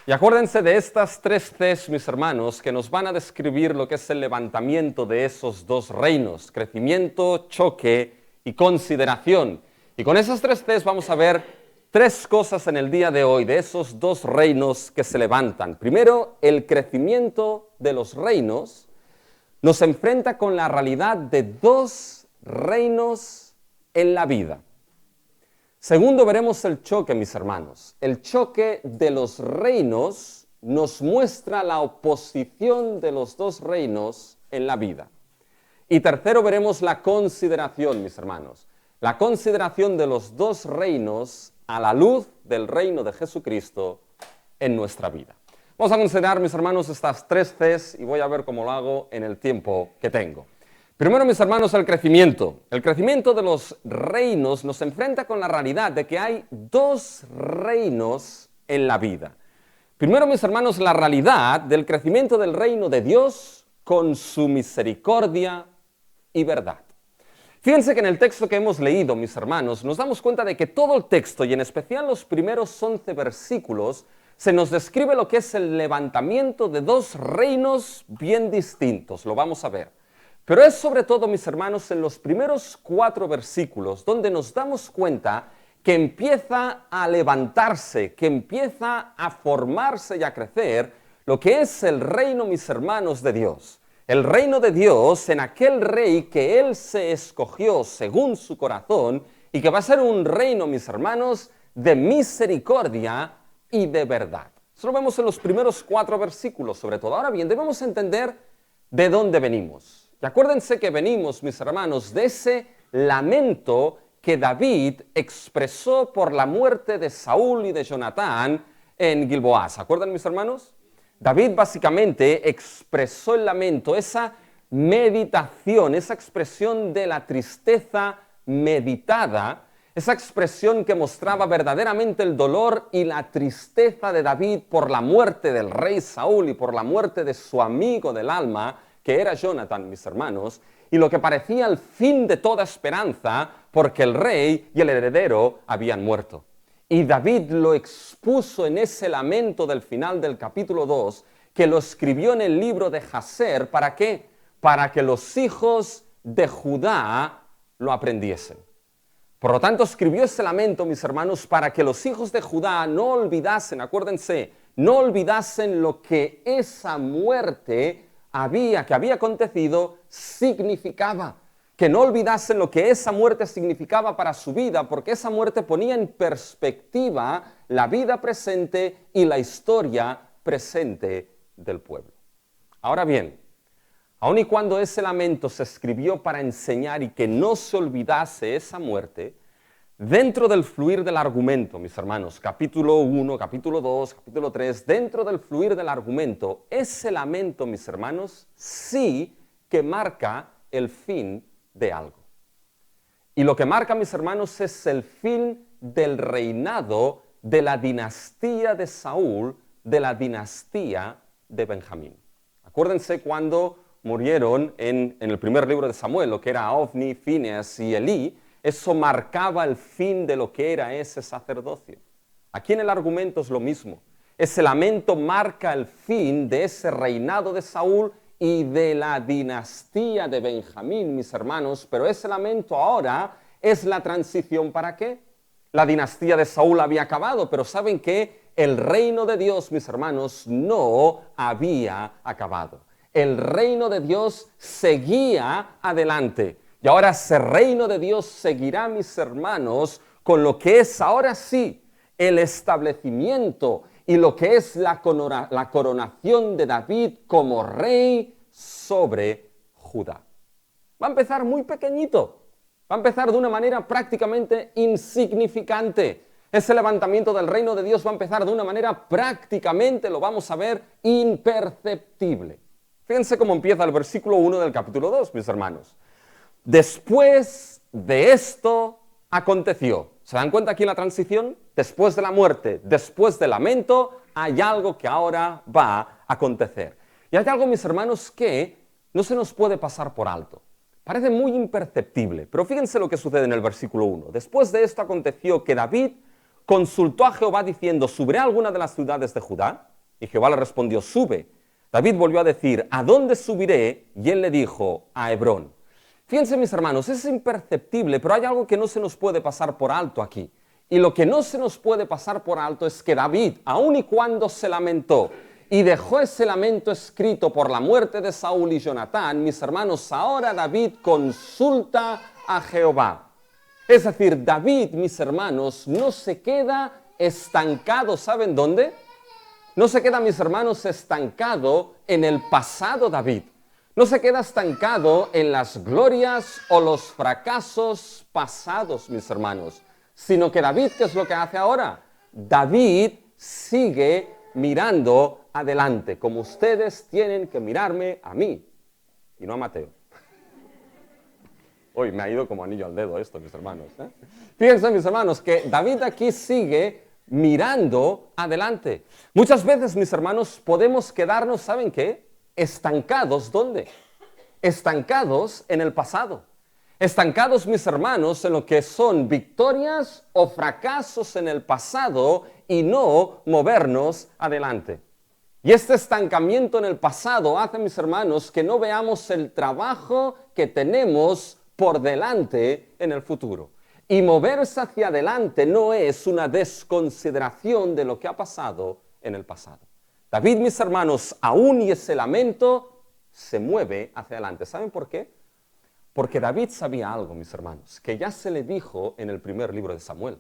Y acuérdense de estas tres Cs, mis hermanos, que nos van a describir lo que es el levantamiento de esos dos reinos: crecimiento, choque y consideración. Y con esas tres Cs vamos a ver tres cosas en el día de hoy de esos dos reinos que se levantan. Primero, el crecimiento de los reinos nos enfrenta con la realidad de dos reinos en la vida. Segundo, veremos el choque, mis hermanos. El choque de los reinos nos muestra la oposición de los dos reinos en la vida. Y tercero, veremos la consideración, mis hermanos. La consideración de los dos reinos a la luz del reino de Jesucristo en nuestra vida. Vamos a considerar, mis hermanos, estas tres Cs y voy a ver cómo lo hago en el tiempo que tengo. Primero, mis hermanos, el crecimiento. El crecimiento de los reinos nos enfrenta con la realidad de que hay dos reinos en la vida. Primero, mis hermanos, la realidad del crecimiento del reino de Dios con su misericordia y verdad. Fíjense que en el texto que hemos leído, mis hermanos, nos damos cuenta de que todo el texto, y en especial los primeros 11 versículos, se nos describe lo que es el levantamiento de dos reinos bien distintos. Lo vamos a ver. Pero es sobre todo, mis hermanos, en los primeros 4 versículos donde nos damos cuenta que empieza a levantarse, que empieza a formarse y a crecer lo que es el reino, mis hermanos, de Dios. El reino de Dios en aquel rey que Él se escogió según su corazón y que va a ser un reino, mis hermanos, de misericordia y de verdad. Eso lo vemos en los primeros 4 versículos, sobre todo. Ahora bien, debemos entender de dónde venimos. Y acuérdense que venimos, mis hermanos, de ese lamento que David expresó por la muerte de Saúl y de Jonatán en Gilboa. ¿Se acuerdan, mis hermanos? David básicamente expresó el lamento, esa meditación, esa expresión de la tristeza meditada, esa expresión que mostraba verdaderamente el dolor y la tristeza de David por la muerte del rey Saúl y por la muerte de su amigo del alma, que era Jonatán, mis hermanos, y lo que parecía el fin de toda esperanza porque el rey y el heredero habían muerto. Y David lo expuso en ese lamento del final del capítulo 2, que lo escribió en el libro de Jaser. ¿Para qué? Para que los hijos de Judá lo aprendiesen. Por lo tanto, escribió ese lamento, mis hermanos, para que los hijos de Judá no olvidasen, acuérdense, no olvidasen lo que esa muerte que había acontecido significaba, que no olvidasen lo que esa muerte significaba para su vida, porque esa muerte ponía en perspectiva la vida presente y la historia presente del pueblo. Ahora bien, aun y cuando ese lamento se escribió para enseñar y que no se olvidase esa muerte, dentro del fluir del argumento, mis hermanos, capítulo 1, capítulo 2, capítulo 3, dentro del fluir del argumento, ese lamento, mis hermanos, sí que marca el fin de algo. Y lo que marca, mis hermanos, es el fin del reinado de la dinastía de Saúl, de la dinastía de Benjamín. Acuérdense cuando murieron en el primer libro de Samuel, lo que era Ofni, Fineas y Elí. Eso marcaba el fin de lo que era ese sacerdocio. Aquí en el argumento es lo mismo. Ese lamento marca el fin de ese reinado de Saúl y de la dinastía de Benjamín, mis hermanos. Pero ese lamento ahora es la transición. ¿Para qué? La dinastía de Saúl había acabado, pero ¿saben qué? El reino de Dios, mis hermanos, no había acabado. El reino de Dios seguía adelante. Y ahora ese reino de Dios seguirá, mis hermanos, con lo que es ahora sí el establecimiento y lo que es la coronación de David como rey sobre Judá. Va a empezar muy pequeñito, va a empezar de una manera prácticamente insignificante. Ese levantamiento del reino de Dios va a empezar de una manera prácticamente, lo vamos a ver, imperceptible. Fíjense cómo empieza el versículo 1 del capítulo 2, mis hermanos. Después de esto aconteció. ¿Se dan cuenta aquí en la transición? Después de la muerte, después del lamento, hay algo que ahora va a acontecer. Y hay algo, mis hermanos, que no se nos puede pasar por alto. Parece muy imperceptible, pero fíjense lo que sucede en el versículo 1. Después de esto aconteció que David consultó a Jehová diciendo, ¿subiré a alguna de las ciudades de Judá? Y Jehová le respondió, sube. David volvió a decir, ¿a dónde subiré? Y él le dijo, a Hebrón. Fíjense, mis hermanos, es imperceptible, pero hay algo que no se nos puede pasar por alto aquí. Y lo que no se nos puede pasar por alto es que David, aun y cuando se lamentó y dejó ese lamento escrito por la muerte de Saúl y Jonatán, mis hermanos, ahora David consulta a Jehová. Es decir, David, mis hermanos, no se queda estancado, ¿saben dónde? No se queda, mis hermanos, estancado en el pasado David. No se queda estancado en las glorias o los fracasos pasados, mis hermanos. Sino que David, ¿qué es lo que hace ahora? David sigue mirando adelante, como ustedes tienen que mirarme a mí y no a Mateo. Hoy me ha ido como anillo al dedo esto, mis hermanos. Fíjense, mis hermanos, que David aquí sigue mirando adelante. Muchas veces, mis hermanos, podemos quedarnos, ¿saben qué? Estancados, ¿dónde? Estancados en el pasado. Estancados, mis hermanos, en lo que son victorias o fracasos en el pasado y no movernos adelante. Y este estancamiento en el pasado hace, mis hermanos, que no veamos el trabajo que tenemos por delante en el futuro. Y moverse hacia adelante no es una desconsideración de lo que ha pasado en el pasado. David, mis hermanos, aún y ese lamento, se mueve hacia adelante. ¿Saben por qué? Porque David sabía algo, mis hermanos, que ya se le dijo en el primer libro de Samuel.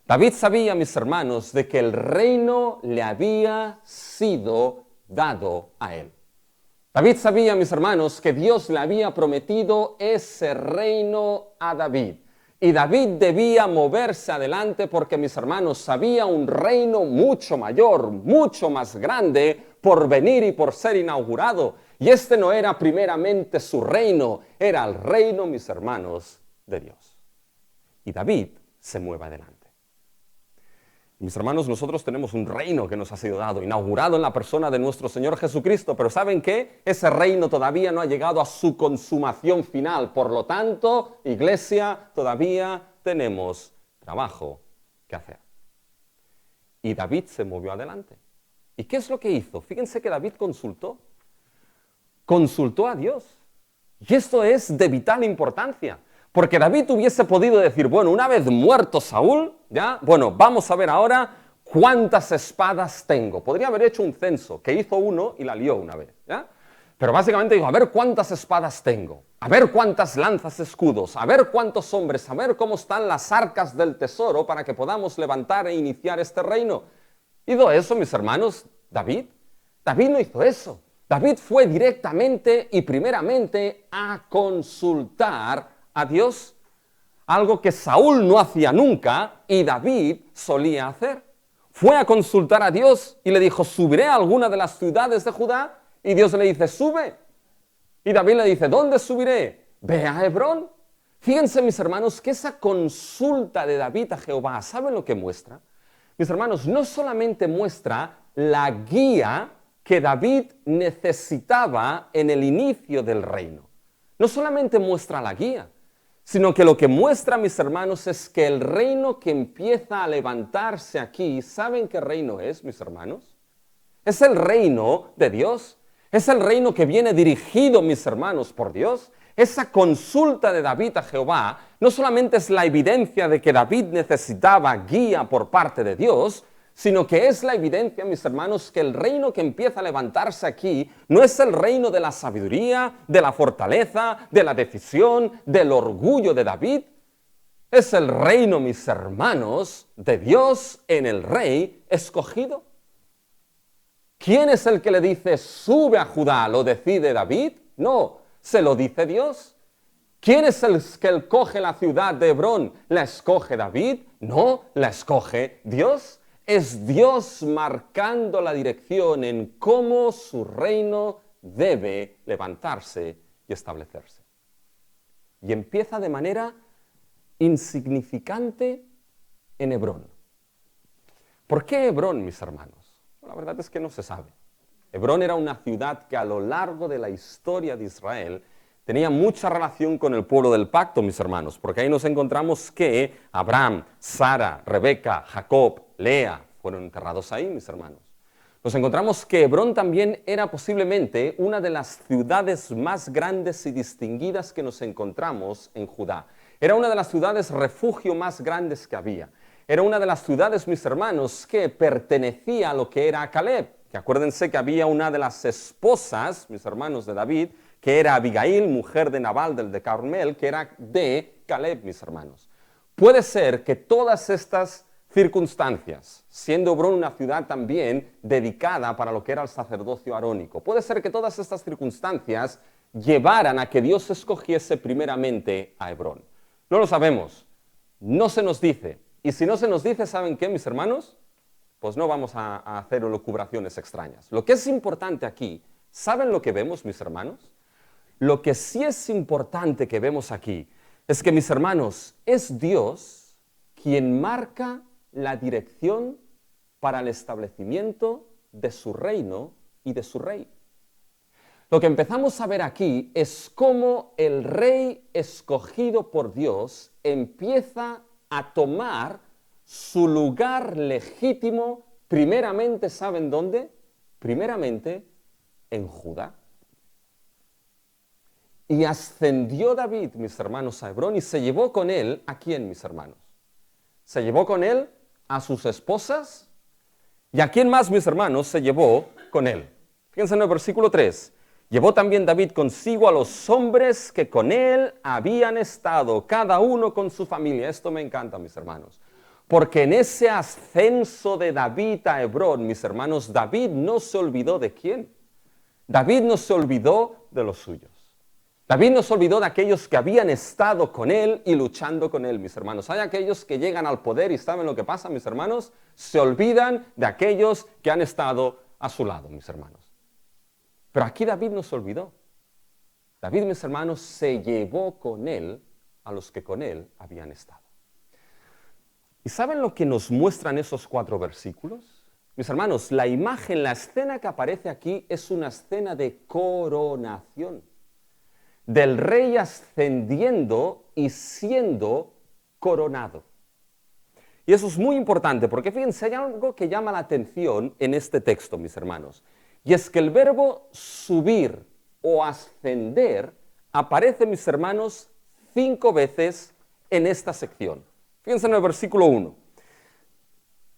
David sabía, mis hermanos, de que el reino le había sido dado a él. David sabía, mis hermanos, que Dios le había prometido ese reino a David. Y David debía moverse adelante porque, mis hermanos, había un reino mucho mayor, mucho más grande por venir y por ser inaugurado. Y este no era primeramente su reino, era el reino, mis hermanos, de Dios. Y David se mueve adelante. Mis hermanos, nosotros tenemos un reino que nos ha sido dado, inaugurado en la persona de nuestro Señor Jesucristo, pero ¿saben qué? Ese reino todavía no ha llegado a su consumación final. Por lo tanto, iglesia, todavía tenemos trabajo que hacer. Y David se movió adelante. ¿Y qué es lo que hizo? Fíjense que David consultó a Dios. Y esto es de vital importancia. Porque David hubiese podido decir, bueno, una vez muerto Saúl, ya, bueno, vamos a ver ahora cuántas espadas tengo. Podría haber hecho un censo, que hizo uno y la lió una vez, ¿ya? Pero básicamente dijo, a ver cuántas espadas tengo, a ver cuántas lanzas, escudos, a ver cuántos hombres, a ver cómo están las arcas del tesoro para que podamos levantar e iniciar este reino. ¿Hizo eso, mis hermanos, David? David no hizo eso. David fue directamente y primeramente a consultar a Dios, algo que Saúl no hacía nunca y David solía hacer. Fue a consultar a Dios y le dijo, ¿subiré a alguna de las ciudades de Judá? Y Dios le dice, sube. Y David le dice, ¿dónde subiré? Ve a Hebrón. Fíjense, mis hermanos, que esa consulta de David a Jehová, ¿saben lo que muestra? Mis hermanos, no solamente muestra la guía que David necesitaba en el inicio del reino. No solamente muestra la guía, sino que lo que muestra, mis hermanos, es que el reino que empieza a levantarse aquí, ¿saben qué reino es, mis hermanos? Es el reino de Dios. Es el reino que viene dirigido, mis hermanos, por Dios. Esa consulta de David a Jehová no solamente es la evidencia de que David necesitaba guía por parte de Dios, sino que es la evidencia, mis hermanos, que el reino que empieza a levantarse aquí no es el reino de la sabiduría, de la fortaleza, de la decisión, del orgullo de David. Es el reino, mis hermanos, de Dios en el rey escogido. ¿Quién es el que le dice, sube a Judá? ¿Lo decide David? No, se lo dice Dios. ¿Quién es el que coge la ciudad de Hebrón? ¿La escoge David? No, la escoge Dios. Es Dios marcando la dirección en cómo su reino debe levantarse y establecerse. Y empieza de manera insignificante en Hebrón. ¿Por qué Hebrón, mis hermanos? La verdad es que no se sabe. Hebrón era una ciudad que a lo largo de la historia de Israel tenía mucha relación con el pueblo del pacto, mis hermanos, porque ahí nos encontramos que Abraham, Sara, Rebeca, Jacob, Lea fueron enterrados ahí, mis hermanos. Nos encontramos que Hebrón también era posiblemente una de las ciudades más grandes y distinguidas que nos encontramos en Judá. Era una de las ciudades refugio más grandes que había. Era una de las ciudades, mis hermanos, que pertenecía a lo que era Caleb. Que acuérdense que había una de las esposas, mis hermanos, de David, que era Abigail, mujer de Nabal de Carmel, que era de Caleb, mis hermanos. Puede ser que todas estas circunstancias, siendo Hebrón una ciudad también dedicada para lo que era el sacerdocio arónico, puede ser que todas estas circunstancias llevaran a que Dios escogiese primeramente a Hebrón. No lo sabemos, no se nos dice. Y si no se nos dice, ¿saben qué, mis hermanos? Pues no vamos a hacer elucubraciones extrañas. Lo que es importante aquí, ¿saben lo que vemos, mis hermanos? Lo que sí es importante que vemos aquí es que, mis hermanos, es Dios quien marca la dirección para el establecimiento de su reino y de su rey. Lo que empezamos a ver aquí es cómo el rey escogido por Dios empieza a tomar su lugar legítimo, primeramente, ¿saben dónde? Primeramente en Judá. Y ascendió David, mis hermanos, a Hebrón y se llevó con él, ¿a quién, mis hermanos? Se llevó con él a sus esposas. ¿Y a quién más, mis hermanos, se llevó con él? Fíjense en el versículo 3. Llevó también David consigo a los hombres que con él habían estado, cada uno con su familia. Esto me encanta, mis hermanos. Porque en ese ascenso de David a Hebrón, mis hermanos, David no se olvidó de quién. David no se olvidó de los suyos. David no se olvidó de aquellos que habían estado con él y luchando con él, mis hermanos. Hay aquellos que llegan al poder y ¿saben lo que pasa, mis hermanos? Se olvidan de aquellos que han estado a su lado, mis hermanos. Pero aquí David no se olvidó. David, mis hermanos, se llevó con él a los que con él habían estado. ¿Y saben lo que nos muestran esos 4 versículos? Mis hermanos, la imagen, la escena que aparece aquí es una escena de coronación. Del rey ascendiendo y siendo coronado. Y eso es muy importante porque fíjense, hay algo que llama la atención en este texto, mis hermanos. Y es que el verbo subir o ascender aparece, mis hermanos, 5 veces en esta sección. Fíjense en el versículo 1.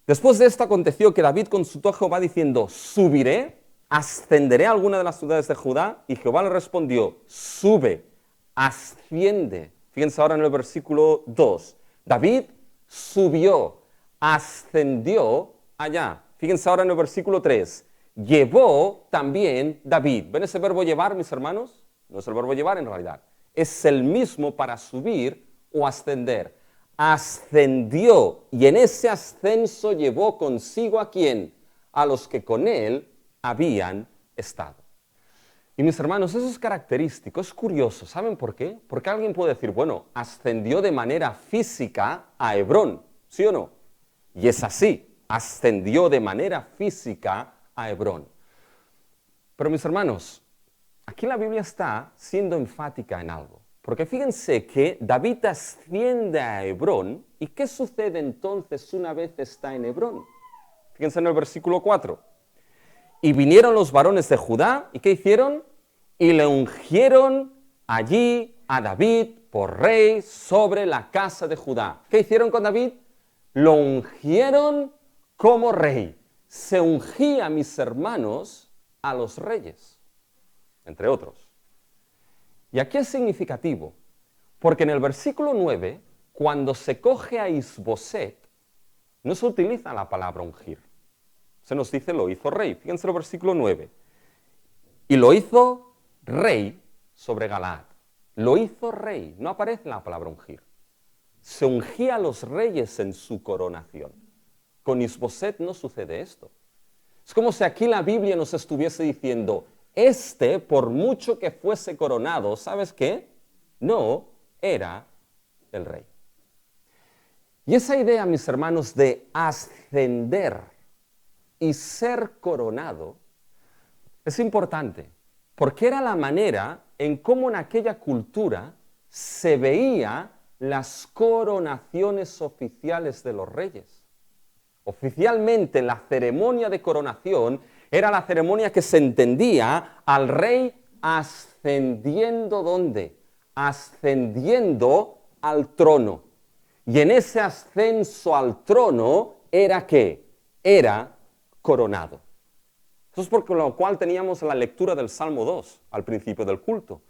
Después de esto aconteció que David consultó a Jehová diciendo, subiré, ascenderé a alguna de las ciudades de Judá, y Jehová le respondió, sube, asciende. Fíjense ahora en el versículo 2. David subió, ascendió allá. Fíjense ahora en el versículo 3. Llevó también David. ¿Ven ese verbo llevar, mis hermanos? No es el verbo llevar en realidad. Es el mismo para subir o ascender. Ascendió y en ese ascenso llevó consigo ¿a quién? A los que con él habían estado. Y mis hermanos, eso es característico, es curioso. ¿Saben por qué? Porque alguien puede decir, bueno, ascendió de manera física a Hebrón, ¿sí o no? Y es así, ascendió de manera física a Hebrón. Pero mis hermanos, aquí la Biblia está siendo enfática en algo. Porque fíjense que David asciende a Hebrón, ¿y qué sucede entonces una vez está en Hebrón? Fíjense en el versículo 4. Y vinieron los varones de Judá, ¿y qué hicieron? Y le ungieron allí a David por rey sobre la casa de Judá. ¿Qué hicieron con David? Lo ungieron como rey. Se ungía, mis hermanos, a los reyes, entre otros. Y aquí es significativo, porque en el versículo 9, cuando se coge a Isboset, no se utiliza la palabra ungir. Se nos dice lo hizo rey. Fíjense el versículo 9. Y lo hizo rey sobre Galaad. Lo hizo rey. No aparece la palabra ungir. Se ungía a los reyes en su coronación. Con Isboset no sucede esto. Es como si aquí la Biblia nos estuviese diciendo, por mucho que fuese coronado, ¿sabes qué? No era el rey. Y esa idea, mis hermanos, de ascender y ser coronado es importante, porque era la manera en cómo en aquella cultura se veía las coronaciones oficiales de los reyes. Oficialmente la ceremonia de coronación era la ceremonia que se entendía al rey ascendiendo ¿dónde? Ascendiendo al trono. Y en ese ascenso al trono era ¿qué? Era coronado. Eso es por lo cual teníamos la lectura del Salmo 2 al principio del culto,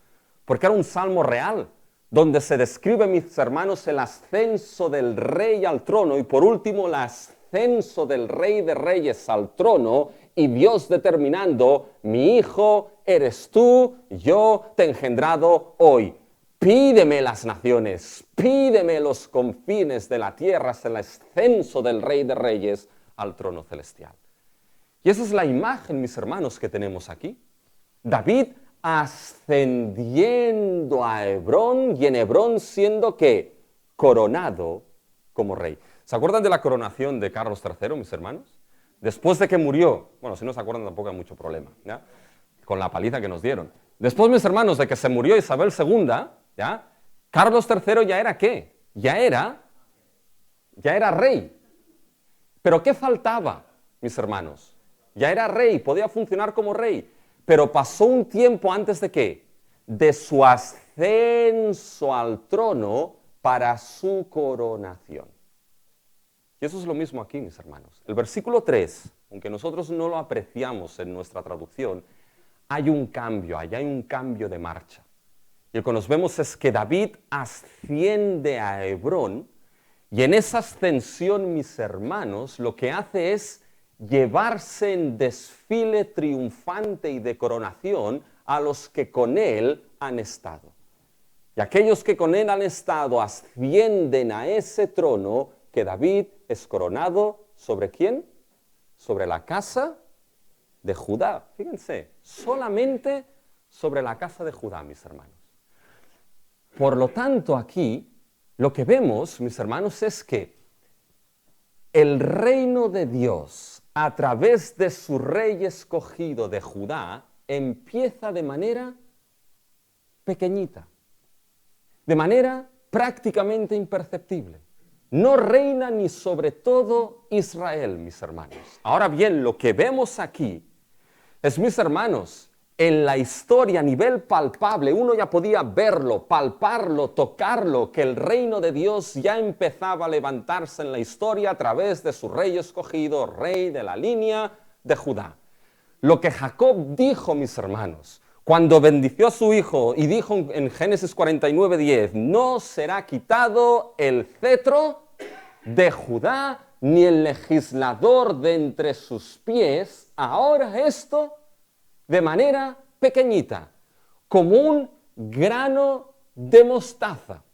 porque era un salmo real, donde se describe, mis hermanos, el ascenso del rey al trono y por último el ascenso del rey de reyes al trono y Dios determinando, mi hijo eres tú, yo te he engendrado hoy. Pídeme las naciones, pídeme los confines de la tierra, es el ascenso del rey de reyes al trono celestial. Y esa es la imagen, mis hermanos, que tenemos aquí. David ascendiendo a Hebrón y en Hebrón siendo ¿qué? Coronado como rey. ¿Se acuerdan de la coronación de Carlos III, mis hermanos? Después de que murió, bueno, si no se acuerdan tampoco hay mucho problema, ¿ya? Con la paliza que nos dieron. Después, mis hermanos, de que se murió Isabel II, ¿ya? Carlos III ya era ¿qué? Ya era rey. ¿Pero qué faltaba, mis hermanos? Ya era rey, podía funcionar como rey. Pero pasó un tiempo antes de ¿qué? De su ascenso al trono para su coronación. Y eso es lo mismo aquí, mis hermanos. El versículo 3, aunque nosotros no lo apreciamos en nuestra traducción, hay un cambio, allá hay un cambio de marcha. Y lo que nos vemos es que David asciende a Hebrón y en esa ascensión, mis hermanos, lo que hace es llevarse en desfile triunfante y de coronación a los que con él han estado. Y aquellos que con él han estado ascienden a ese trono que David es coronado, ¿sobre quién? Sobre la casa de Judá. Fíjense, solamente sobre la casa de Judá, mis hermanos. Por lo tanto, aquí lo que vemos, mis hermanos, es que el reino de Dios a través de su rey escogido de Judá, empieza de manera pequeñita, de manera prácticamente imperceptible. No reina ni sobre todo Israel, mis hermanos. Ahora bien, lo que vemos aquí es, mis hermanos, en la historia a nivel palpable, uno ya podía verlo, palparlo, tocarlo, que el reino de Dios ya empezaba a levantarse en la historia a través de su rey escogido, rey de la línea de Judá. Lo que Jacob dijo, mis hermanos, cuando bendició a su hijo y dijo en Génesis 49:10, no será quitado el cetro de Judá ni el legislador de entre sus pies, ahora esto de manera pequeñita, como un grano de mostaza,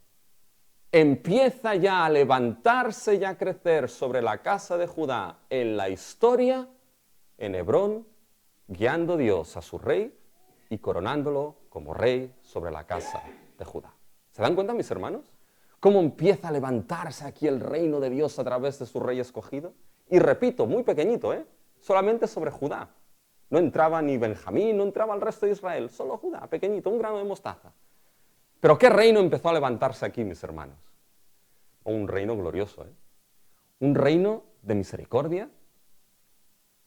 empieza ya a levantarse y a crecer sobre la casa de Judá en la historia, en Hebrón, guiando Dios a su rey y coronándolo como rey sobre la casa de Judá. ¿Se dan cuenta, mis hermanos? ¿Cómo empieza a levantarse aquí el reino de Dios a través de su rey escogido? Y repito, muy pequeñito, solamente sobre Judá. No entraba ni Benjamín, no entraba el resto de Israel, solo Judá, pequeñito, un grano de mostaza. Pero ¿qué reino empezó a levantarse aquí, mis hermanos? Un reino glorioso, un reino de misericordia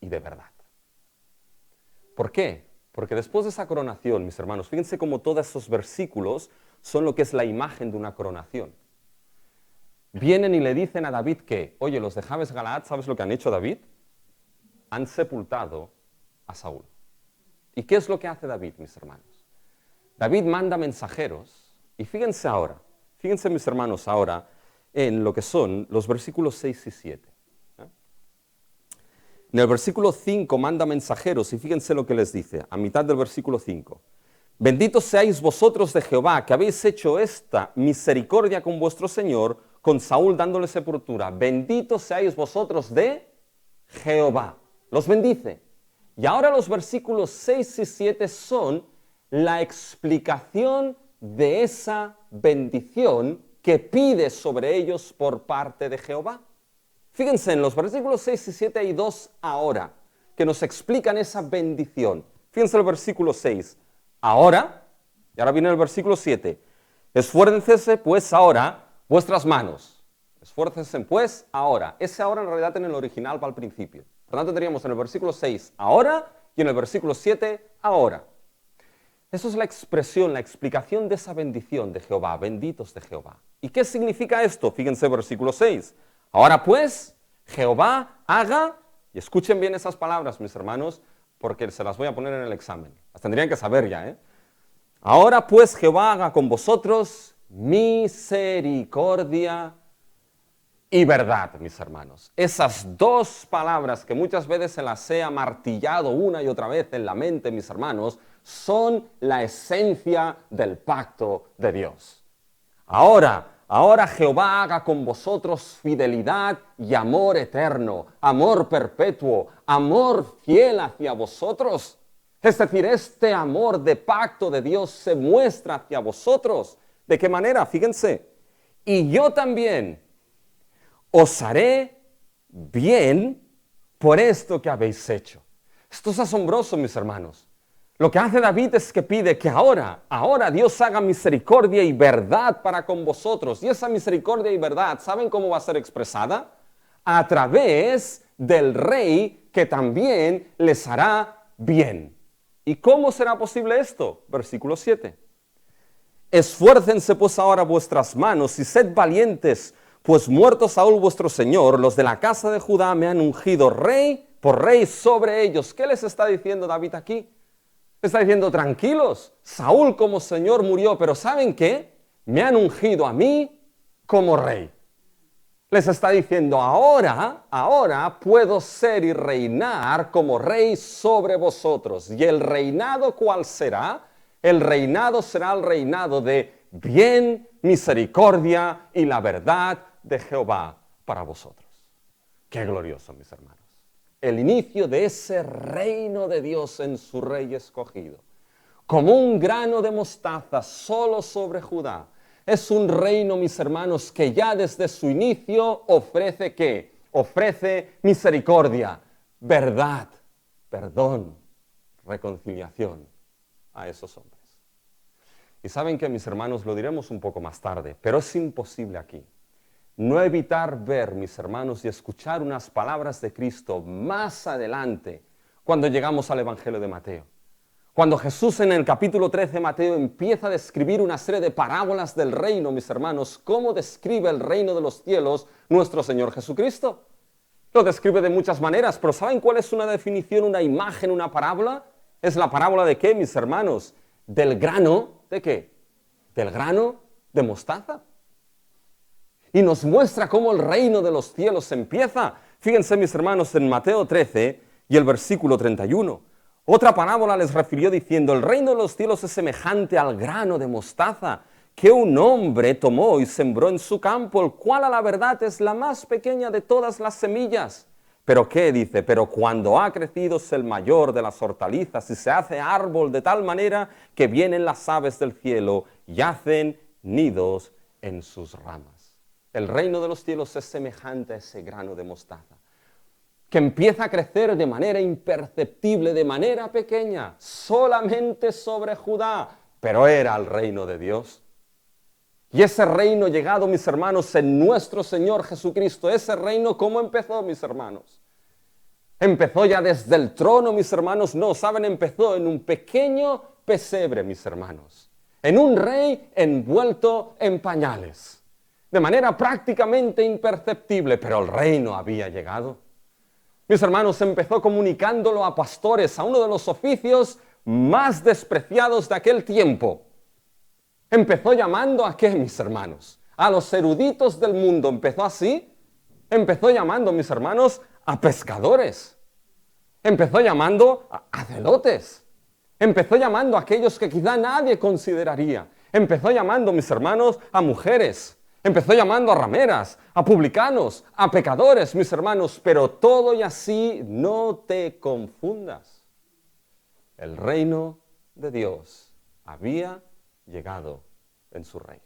y de verdad. ¿Por qué? Porque después de esa coronación, mis hermanos, fíjense cómo todos esos versículos son lo que es la imagen de una coronación. Vienen y le dicen a David que, oye, los de Jabes Galaad, ¿sabes lo que han hecho, David? Han sepultado a Saúl. ¿Y qué es lo que hace David, mis hermanos? David manda mensajeros, y fíjense ahora, fíjense, mis hermanos, ahora en lo que son los versículos 6 y 7. En el versículo 5 manda mensajeros, y fíjense lo que les dice, a mitad del versículo 5. Benditos seáis vosotros de Jehová, que habéis hecho esta misericordia con vuestro Señor, con Saúl dándole sepultura. Benditos seáis vosotros de Jehová. Los bendice. Y ahora los versículos 6 y 7 son la explicación de esa bendición que pide sobre ellos por parte de Jehová. Fíjense, en los versículos 6 y 7 hay dos ahora que nos explican esa bendición. Fíjense el versículo 6. ahora, y ahora viene el versículo 7, esfuércense pues ahora vuestras manos. Esfuércense pues ahora. Ese ahora en realidad en el original va al principio. Por lo tanto tendríamos en el versículo 6 ahora y en el versículo 7 ahora. Eso es la expresión, la explicación de esa bendición de Jehová, benditos de Jehová. ¿Y qué significa esto? Fíjense versículo 6. Ahora pues, Jehová haga, y escuchen bien esas palabras, mis hermanos, porque se las voy a poner en el examen. Las tendrían que saber ya, ¿eh? Ahora pues, Jehová haga con vosotros misericordia y verdad, mis hermanos. Esas dos palabras que muchas veces se las he amartillado una y otra vez en la mente, mis hermanos, son la esencia del pacto de Dios. Ahora Jehová haga con vosotros fidelidad y amor eterno, amor perpetuo, amor fiel hacia vosotros. Es decir, este amor de pacto de Dios se muestra hacia vosotros. ¿De qué manera? Fíjense. Y yo también os haré bien por esto que habéis hecho. Esto es asombroso, mis hermanos. Lo que hace David es que pide que ahora Dios haga misericordia y verdad para con vosotros. Y esa misericordia y verdad, ¿saben cómo va a ser expresada? A través del rey que también les hará bien. ¿Y cómo será posible esto? Versículo 7. Esfuércense pues ahora vuestras manos y sed valientes, pues muerto Saúl vuestro señor, los de la casa de Judá me han ungido rey por rey sobre ellos. ¿Qué les está diciendo David aquí? Está diciendo, tranquilos, Saúl como señor murió, pero ¿saben qué? Me han ungido a mí como rey. Les está diciendo, ahora puedo ser y reinar como rey sobre vosotros. ¿Y el reinado cuál será? El reinado será el reinado de bien, misericordia y la verdad de Jehová para vosotros. Qué glorioso, mis hermanos. El inicio de ese reino de Dios en su rey escogido. Como un grano de mostaza solo sobre Judá. Es un reino, mis hermanos, que ya desde su inicio ofrece ¿qué? Ofrece misericordia, verdad, perdón, reconciliación a esos hombres. Y saben que, mis hermanos, lo diremos un poco más tarde, pero es imposible aquí no evitar ver, mis hermanos, y escuchar unas palabras de Cristo más adelante, cuando llegamos al Evangelio de Mateo. Cuando Jesús en el capítulo 13 de Mateo empieza a describir una serie de parábolas del reino, mis hermanos, ¿cómo describe el reino de los cielos nuestro Señor Jesucristo? Lo describe de muchas maneras, pero ¿saben cuál es una definición, una imagen, una parábola? ¿Es la parábola de qué, mis hermanos? Del grano, ¿de qué? Del grano de mostaza. Y nos muestra cómo el reino de los cielos empieza. Fíjense, mis hermanos, en Mateo 13 y el versículo 31. Otra parábola les refirió diciendo, el reino de los cielos es semejante al grano de mostaza que un hombre tomó y sembró en su campo, el cual a la verdad es la más pequeña de todas las semillas. ¿Pero qué dice? Pero cuando ha crecido es el mayor de las hortalizas y se hace árbol de tal manera que vienen las aves del cielo y hacen nidos en sus ramas. El reino de los cielos es semejante a ese grano de mostaza, que empieza a crecer de manera imperceptible, de manera pequeña, solamente sobre Judá, pero era el reino de Dios. Y ese reino llegado, mis hermanos, en nuestro Señor Jesucristo, ese reino, ¿cómo empezó, mis hermanos? Empezó ya desde el trono, mis hermanos, no, ¿saben? Empezó en un pequeño pesebre, mis hermanos, en un rey envuelto en pañales. De manera prácticamente imperceptible, pero el reino había llegado. Mis hermanos, empezó comunicándolo a pastores, a uno de los oficios más despreciados de aquel tiempo. Empezó llamando a ¿qué, mis hermanos? A los eruditos del mundo. Empezó así. Empezó llamando, mis hermanos, a pescadores. Empezó llamando a celotes. Empezó llamando a aquellos que quizá nadie consideraría. Empezó llamando, mis hermanos, a mujeres. Empezó llamando a rameras, a publicanos, a pecadores, mis hermanos, pero todo y así no te confundas. El reino de Dios había llegado en su reino.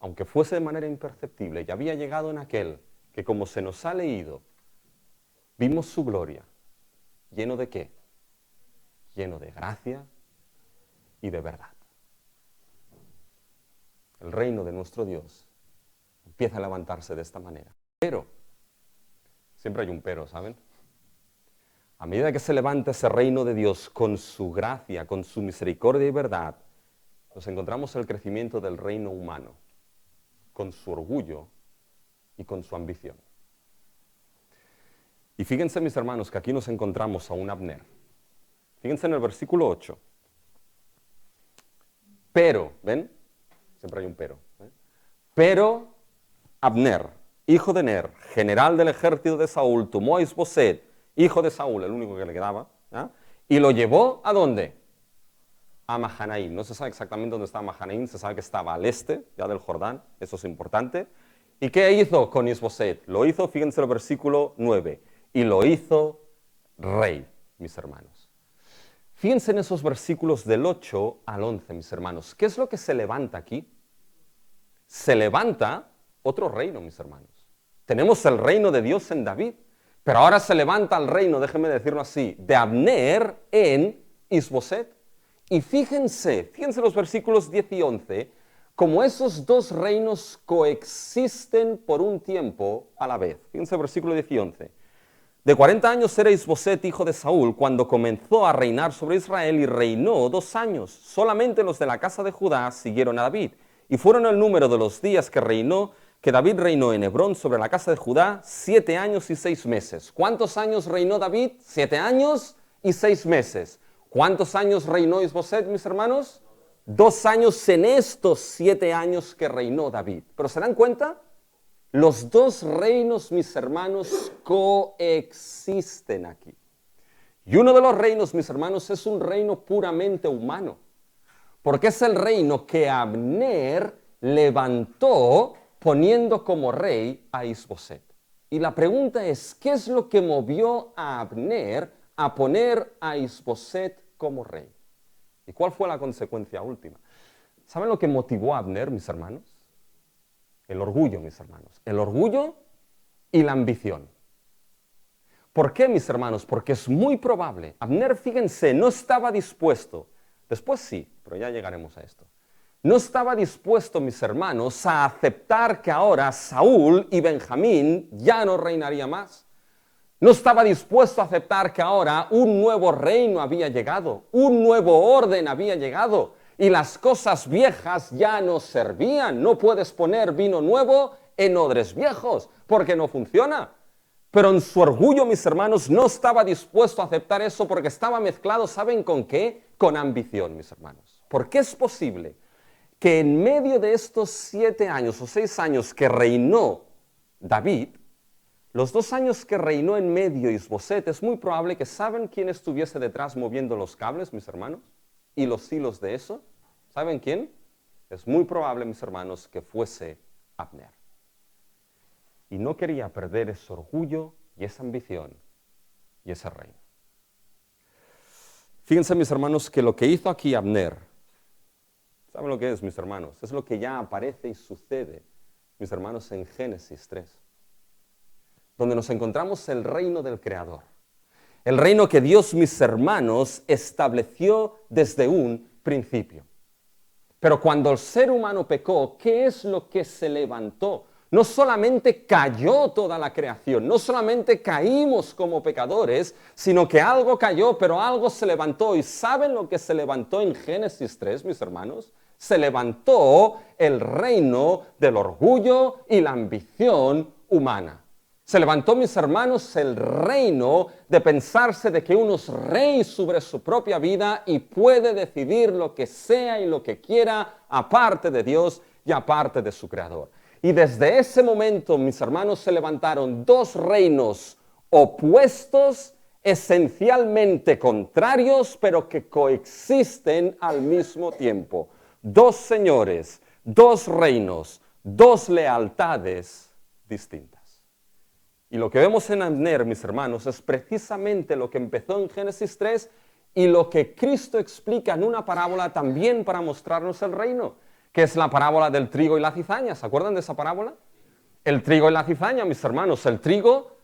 Aunque fuese de manera imperceptible, ya había llegado en aquel que, como se nos ha leído, vimos su gloria. ¿Lleno de qué? lleno de gracia y de verdad. El reino de nuestro Dios empieza a levantarse de esta manera. Pero, siempre hay un pero, ¿saben? A medida que se levanta ese reino de Dios con su gracia, con su misericordia y verdad, nos encontramos el crecimiento del reino humano, con su orgullo y con su ambición. Y fíjense, mis hermanos, que aquí nos encontramos a un Abner. Fíjense en el versículo 8. Pero, ¿ven? Siempre hay un pero. Pero Abner, hijo de Ner, general del ejército de Saúl, tomó a Isboset, hijo de Saúl, el único que le quedaba, y lo llevó ¿a dónde? A Mahanaim. No se sabe exactamente dónde estaba Mahanaim, se sabe que estaba al este, ya del Jordán, eso es importante. ¿Y qué hizo con Isboset? Lo hizo, fíjense el versículo 9, y lo hizo rey, mis hermanos. Fíjense en esos versículos del 8 al 11, mis hermanos. ¿Qué es lo que se levanta aquí? Se levanta otro reino, mis hermanos. Tenemos el reino de Dios en David, pero ahora se levanta el reino, déjenme decirlo así, de Abner en Isboset. Y fíjense los versículos 10 y 11, como esos dos reinos coexisten por un tiempo a la vez. Fíjense el versículo 10 y 11. De 40 años era Isboset, hijo de Saúl, cuando comenzó a reinar sobre Israel y reinó 2 años. Solamente los de la casa de Judá siguieron a David. Y fueron el número de los días que David reinó en Hebrón sobre la casa de Judá 7 años y 6 meses. ¿Cuántos años reinó David? 7 años y 6 meses. ¿Cuántos años reinó Isboset, mis hermanos? 2 años en estos 7 años que reinó David. ¿Pero se dan cuenta? Los dos reinos, mis hermanos, coexisten aquí. Y uno de los reinos, mis hermanos, es un reino puramente humano. Porque es el reino que Abner levantó poniendo como rey a Isboset. Y la pregunta es, ¿qué es lo que movió a Abner a poner a Isboset como rey? ¿Y cuál fue la consecuencia última? ¿Saben lo que motivó a Abner, mis hermanos? El orgullo, mis hermanos. El orgullo y la ambición. ¿Por qué, mis hermanos? Porque es muy probable. Abner, fíjense, no estaba dispuesto. Después sí, pero ya llegaremos a esto. No estaba dispuesto, mis hermanos, a aceptar que ahora Saúl y Benjamín ya no reinaría más. No estaba dispuesto a aceptar que ahora un nuevo reino había llegado, un nuevo orden había llegado y las cosas viejas ya no servían. No puedes poner vino nuevo en odres viejos porque no funciona. Pero en su orgullo, mis hermanos, no estaba dispuesto a aceptar eso porque estaba mezclado, ¿saben con qué? Con ambición, mis hermanos. Porque es posible que en medio de estos 7 años o 6 años que reinó David, los 2 años que reinó en medio Isboset, es muy probable que ¿saben quién estuviese detrás moviendo los cables, mis hermanos? Y los hilos de eso. ¿Saben quién? Es muy probable, mis hermanos, que fuese Abner. Y no quería perder ese orgullo y esa ambición y ese reino. Fíjense, mis hermanos, que lo que hizo aquí Abner, ¿saben lo que es, mis hermanos? Es lo que ya aparece y sucede, mis hermanos, en Génesis 3, donde nos encontramos el reino del Creador. El reino que Dios, mis hermanos, estableció desde un principio. Pero cuando el ser humano pecó, ¿qué es lo que se levantó? No solamente cayó toda la creación, no solamente caímos como pecadores, sino que algo cayó, pero algo se levantó. ¿Y saben lo que se levantó en Génesis 3, mis hermanos? Se levantó el reino del orgullo y la ambición humana. Se levantó, mis hermanos, el reino de pensarse de que uno es rey sobre su propia vida y puede decidir lo que sea y lo que quiera aparte de Dios y aparte de su Creador. Y desde ese momento, mis hermanos, se levantaron 2 reinos opuestos, esencialmente contrarios, pero que coexisten al mismo tiempo. 2 señores, 2 reinos, 2 lealtades distintas. Y lo que vemos en Abner, mis hermanos, es precisamente lo que empezó en Génesis 3 y lo que Cristo explica en una parábola también para mostrarnos el reino, que es la parábola del trigo y la cizaña. ¿Se acuerdan de esa parábola? El trigo y la cizaña, mis hermanos. El trigo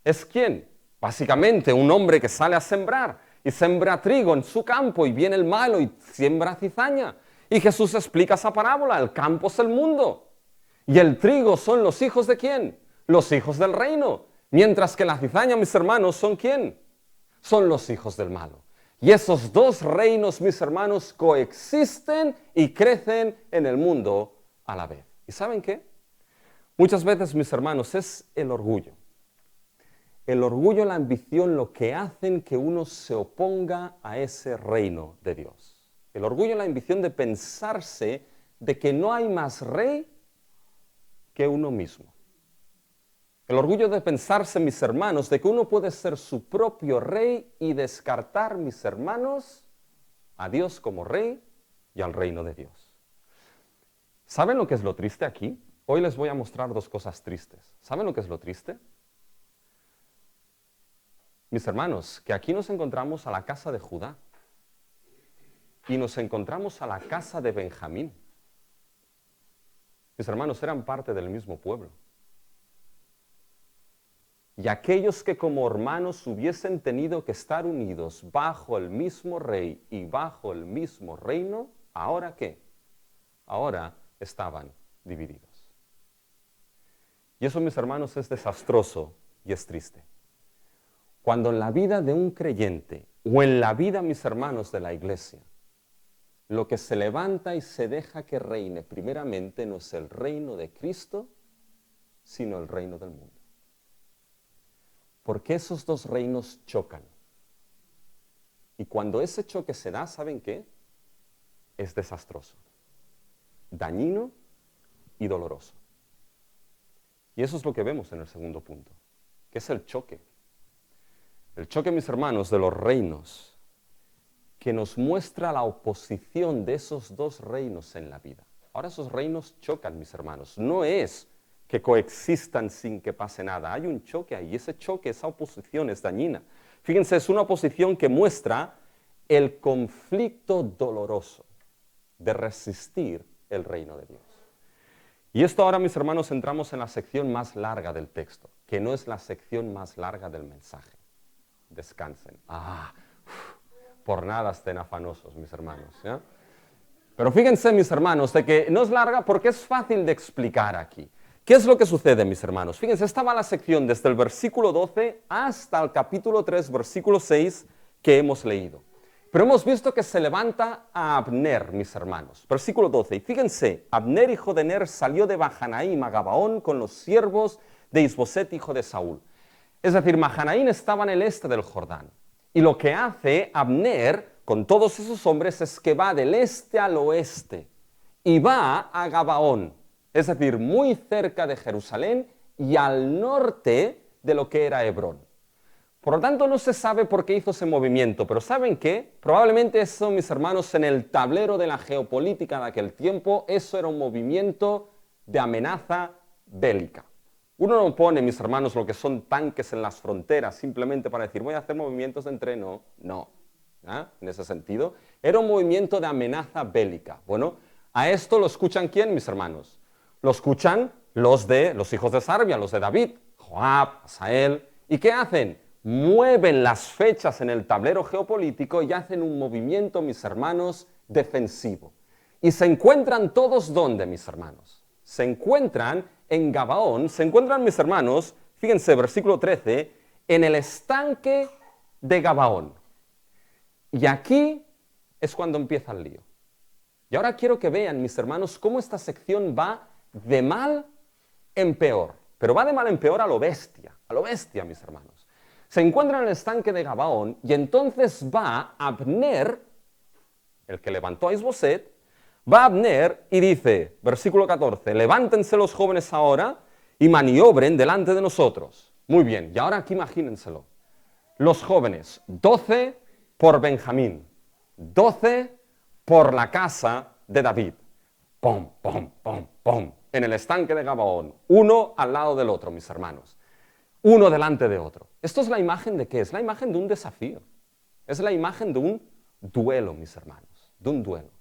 es ¿quién? Básicamente un hombre que sale a sembrar. y siembra trigo en su campo y viene el malo y siembra cizaña. Y Jesús explica esa parábola, el campo es el mundo. Y el trigo son los hijos ¿de quién? Los hijos del reino. Mientras que la cizaña, mis hermanos, ¿son quién? Son los hijos del malo. Y esos dos reinos, mis hermanos, coexisten y crecen en el mundo a la vez. ¿Y saben qué? Muchas veces, mis hermanos, es el orgullo. El orgullo y la ambición lo que hacen que uno se oponga a ese reino de Dios. El orgullo y la ambición de pensarse de que no hay más rey que uno mismo. El orgullo de pensarse, mis hermanos, de que uno puede ser su propio rey y descartar, mis hermanos, a Dios como rey y al reino de Dios. ¿Saben lo que es lo triste aquí? Hoy les voy a mostrar dos cosas tristes. ¿Saben lo que es lo triste? Mis hermanos, que aquí nos encontramos a la casa de Judá y nos encontramos a la casa de Benjamín. Mis hermanos eran parte del mismo pueblo. Y aquellos que como hermanos hubiesen tenido que estar unidos bajo el mismo rey y bajo el mismo reino, ¿ahora qué? Ahora estaban divididos. Y eso, mis hermanos, es desastroso y es triste. Cuando en la vida de un creyente o en la vida, mis hermanos, de la iglesia, lo que se levanta y se deja que reine primeramente no es el reino de Cristo, sino el reino del mundo. Porque esos dos reinos chocan. Y cuando ese choque se da, ¿saben qué? Es desastroso, dañino y doloroso. Y eso es lo que vemos en el segundo punto, que es el choque. El choque, mis hermanos, de los reinos, que nos muestra la oposición de esos dos reinos en la vida. Ahora esos reinos chocan, mis hermanos. No es que coexistan sin que pase nada. Hay un choque ahí. Ese choque, esa oposición es dañina. Fíjense, es una oposición que muestra el conflicto doloroso de resistir el reino de Dios. Y esto ahora, mis hermanos, entramos en la sección más larga del texto, que no es la sección más larga del mensaje. Descansen. Por nada estén afanosos, mis hermanos, ¿ya? Pero fíjense, mis hermanos, de que no es larga porque es fácil de explicar aquí. ¿Qué es lo que sucede, mis hermanos? Fíjense, esta va la sección desde el versículo 12 hasta el capítulo 3, versículo 6 que hemos leído. Pero hemos visto que se levanta a Abner, mis hermanos. Versículo 12. Y fíjense, Abner, hijo de Ner, salió de Mahanaim a Gabaón con los siervos de Isboset, hijo de Saúl. Es decir, Mahanaim estaba en el este del Jordán. Y lo que hace Abner con todos esos hombres es que va del este al oeste y va a Gabaón. Es decir, muy cerca de Jerusalén y al norte de lo que era Hebrón. Por lo tanto, no se sabe por qué hizo ese movimiento, pero ¿saben qué? Probablemente eso, mis hermanos, en el tablero de la geopolítica de aquel tiempo, eso era un movimiento de amenaza bélica. Uno no pone, mis hermanos, lo que son tanques en las fronteras simplemente para decir, voy a hacer movimientos de entreno. No. En ese sentido, era un movimiento de amenaza bélica. Bueno, a esto lo escuchan ¿quién, mis hermanos? Lo escuchan los hijos de Sarbia, los de David, Joab, Asael. ¿Y qué hacen? Mueven las fechas en el tablero geopolítico y hacen un movimiento, mis hermanos, defensivo. Y se encuentran todos, ¿dónde, mis hermanos? Se encuentran en Gabaón, se encuentran, mis hermanos, fíjense, versículo 13, en el estanque de Gabaón. Y aquí es cuando empieza el lío. Y ahora quiero que vean, mis hermanos, cómo esta sección va de mal en peor. Pero va de mal en peor a lo bestia, mis hermanos. Se encuentra en el estanque de Gabaón y entonces va Abner, el que levantó a Isboset, va Abner y dice, versículo 14, levántense los jóvenes ahora y maniobren delante de nosotros. Muy bien, y ahora aquí imagínenselo. Los jóvenes, 12 por Benjamín, 12 por la casa de David. Pum, pum, pum, pum. En el estanque de Gabaón, uno al lado del otro, mis hermanos. Uno delante de otro. ¿Esto es la imagen de qué? Es la imagen de un desafío. Es la imagen de un duelo, mis hermanos. De un duelo.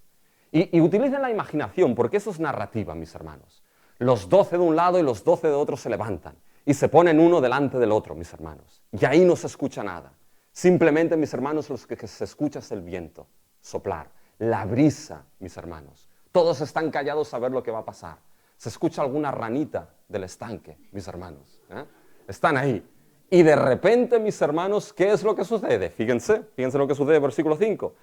Y utilicen la imaginación, porque eso es narrativa, mis hermanos. Los 12 de un lado y los 12 de otro se levantan. Y se ponen uno delante del otro, mis hermanos. Y ahí no se escucha nada. Simplemente, mis hermanos, lo que se escucha es el viento soplar, la brisa, mis hermanos. Todos están callados a ver lo que va a pasar. Se escucha alguna ranita del estanque, mis hermanos. Están ahí. Y de repente, mis hermanos, ¿qué es lo que sucede? Fíjense lo que sucede, versículo 5.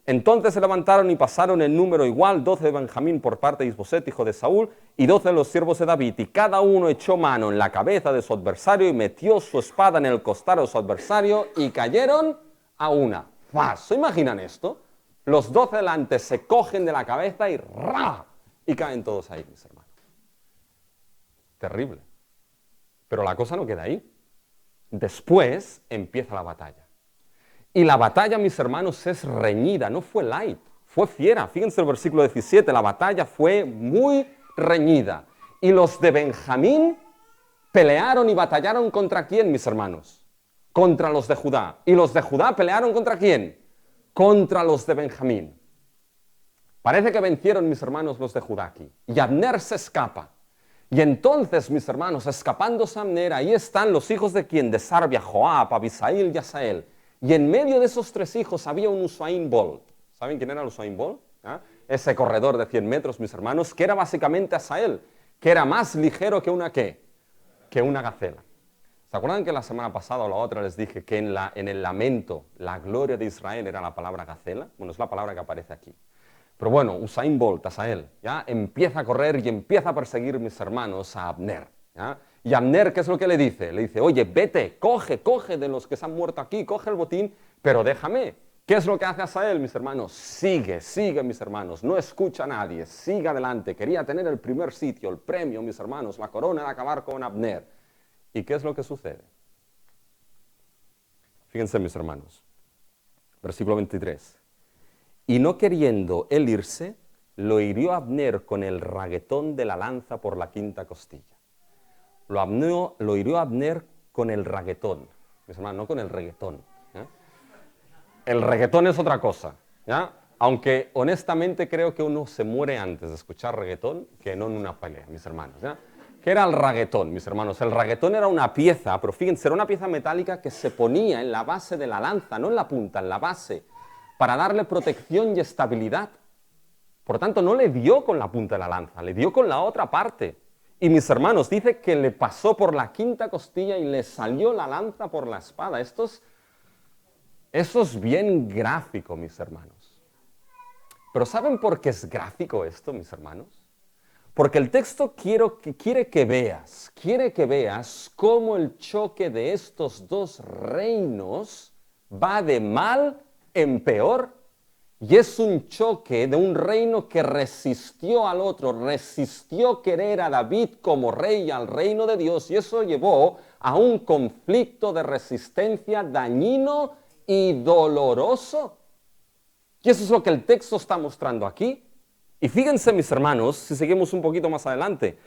Entonces se levantaron y pasaron en número igual 12 de Benjamín por parte de Isboset, hijo de Saúl, y 12 de los siervos de David, y cada uno echó mano en la cabeza de su adversario y metió su espada en el costado de su adversario y cayeron a una. ¡Fas! ¿Se imaginan esto? Los 12 delante se cogen de la cabeza y ¡ra! Y caen todos ahí, mis hermanos. Terrible. Pero la cosa no queda ahí. Después empieza la batalla. Y la batalla, mis hermanos, es reñida, no fue light, fue fiera. Fíjense el versículo 17, la batalla fue muy reñida. Y los de Benjamín pelearon y batallaron ¿contra quién, mis hermanos? Contra los de Judá. ¿Y los de Judá pelearon contra quién? Contra los de Benjamín. Parece que vencieron, mis hermanos, los de Judá aquí. Y Abner se escapa. Y entonces, mis hermanos, escapándose Abner, ahí están los hijos de quién? De Sarbia, Joab, Abisail y Asael. Y en medio de esos 3 hijos había un Usain Bolt. ¿Saben quién era el Usain Bolt? Ese corredor de 100 metros, mis hermanos, que era básicamente Asael, que era más ligero que una ¿qué? Que una gacela. ¿Se acuerdan que la semana pasada o la otra les dije que en el lamento la gloria de Israel era la palabra gacela? Bueno, es la palabra que aparece aquí. Pero bueno, Usain Bolt, Asael, ¿ya? Empieza a correr y empieza a perseguir, mis hermanos, a Abner. ¿Ya? Y Abner, ¿qué es lo que le dice? Le dice, oye, vete, coge de los que se han muerto aquí, coge el botín, pero déjame. ¿Qué es lo que hace Asael, mis hermanos? Sigue, mis hermanos, no escucha a nadie, sigue adelante. Quería tener el primer sitio, el premio, mis hermanos, la corona de acabar con Abner. ¿Y qué es lo que sucede? Fíjense, mis hermanos, versículo 23. Y no queriendo él irse, lo hirió Abner con el raguetón de la lanza por la quinta costilla. Lo hirió Abner con el raguetón, mis hermanos, no con el reggaetón. ¿Ya? El reggaetón es otra cosa, ¿ya? Aunque honestamente creo que uno se muere antes de escuchar reggaetón que no en una pelea, mis hermanos. ¿Ya? ¿Qué era el raguetón, mis hermanos? El raguetón era una pieza, pero fíjense, era una pieza metálica que se ponía en la base de la lanza, no en la punta, en la base, para darle protección y estabilidad. Por tanto, no le dio con la punta de la lanza, le dio con la otra parte. Y mis hermanos, dice que le pasó por la quinta costilla y le salió la lanza por la espada. Eso es bien gráfico, mis hermanos. Pero ¿saben por qué es gráfico esto, mis hermanos? Porque el texto quiere que veas cómo el choque de estos 2 reinos va de mal en peor. Y es un choque de un reino que resistió al otro, resistió querer a David como rey al reino de Dios, y eso llevó a un conflicto de resistencia dañino y doloroso. Y eso es lo que el texto está mostrando aquí. Y fíjense, mis hermanos, si seguimos un poquito más adelante,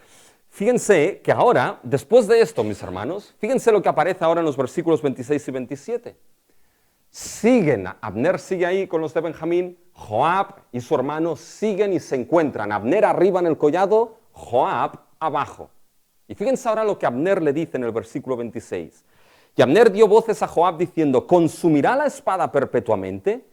fíjense que ahora, después de esto, mis hermanos, fíjense lo que aparece ahora en los versículos 26 y 27. Abner sigue ahí con los de Benjamín, Joab y su hermano siguen y se encuentran. Abner arriba en el collado, Joab abajo. Y fíjense ahora lo que Abner le dice en el versículo 26. Y Abner dio voces a Joab diciendo, ¿consumirá la espada perpetuamente?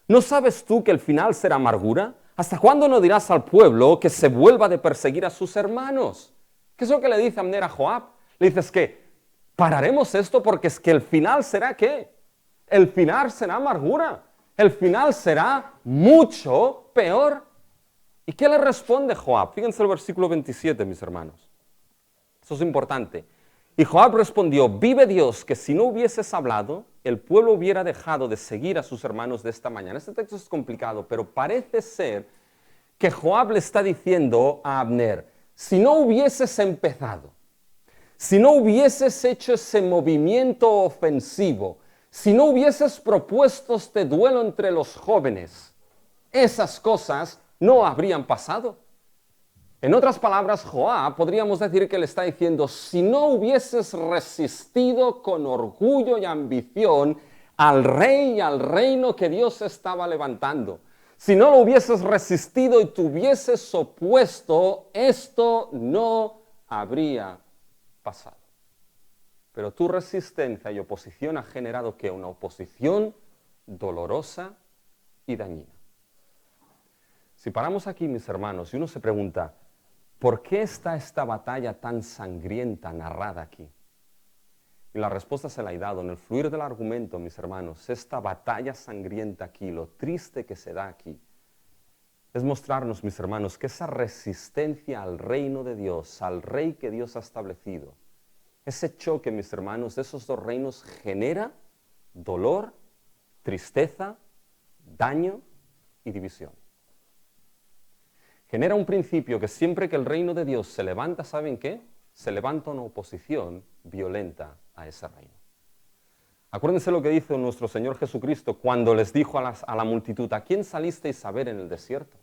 ¿No sabes tú que el final será amargura? ¿Hasta cuándo no dirás al pueblo que se vuelva de perseguir a sus hermanos? ¿Qué es lo que le dice Abner a Joab? Le dices que pararemos esto porque es que el final será ¿qué? El final será amargura, el final será mucho peor. ¿Y qué le responde Joab? Fíjense el versículo 27, mis hermanos. Eso es importante. Y Joab respondió, vive Dios, que si no hubieses hablado, el pueblo hubiera dejado de seguir a sus hermanos de esta mañana. Este texto es complicado, pero parece ser que Joab le está diciendo a Abner, si no hubieses empezado, si no hubieses hecho ese movimiento ofensivo, si no hubieses propuesto este duelo entre los jóvenes, esas cosas no habrían pasado. En otras palabras, Joab podríamos decir que le está diciendo, si no hubieses resistido con orgullo y ambición al rey y al reino que Dios estaba levantando, si no lo hubieses resistido y te hubieses opuesto, esto no habría pasado. Pero tu resistencia y oposición ha generado ¿qué? Una oposición dolorosa y dañina. Si paramos aquí, mis hermanos, y uno se pregunta, ¿por qué está esta batalla tan sangrienta narrada aquí? Y la respuesta se la he dado en el fluir del argumento, mis hermanos. Esta batalla sangrienta aquí, lo triste que se da aquí, es mostrarnos, mis hermanos, que esa resistencia al reino de Dios, al rey que Dios ha establecido, ese choque, mis hermanos, de esos dos reinos genera dolor, tristeza, daño y división. Genera un principio que siempre que el reino de Dios se levanta, ¿saben qué? Se levanta una oposición violenta a ese reino. Acuérdense lo que dice nuestro Señor Jesucristo cuando les dijo a la multitud, ¿a quién salisteis a ver en el desierto?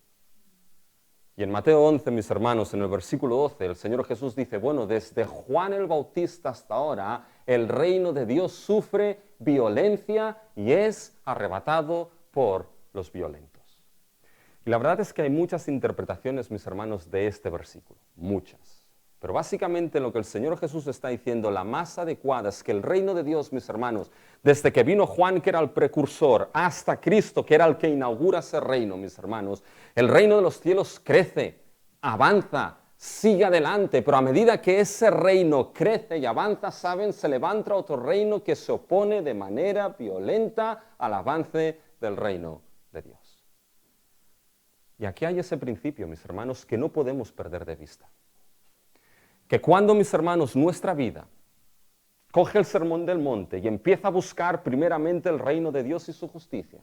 Y en Mateo 11, mis hermanos, en el versículo 12, el Señor Jesús dice, bueno, desde Juan el Bautista hasta ahora, el reino de Dios sufre violencia y es arrebatado por los violentos. Y la verdad es que hay muchas interpretaciones, mis hermanos, de este versículo, muchas. Pero básicamente lo que el Señor Jesús está diciendo, la más adecuada es que el reino de Dios, mis hermanos, desde que vino Juan, que era el precursor, hasta Cristo, que era el que inaugura ese reino, mis hermanos, el reino de los cielos crece, avanza, sigue adelante, pero a medida que ese reino crece y avanza, ¿saben? Se levanta otro reino que se opone de manera violenta al avance del reino de Dios. Y aquí hay ese principio, mis hermanos, que no podemos perder de vista. Que cuando, mis hermanos, nuestra vida coge el sermón del monte y empieza a buscar primeramente el reino de Dios y su justicia,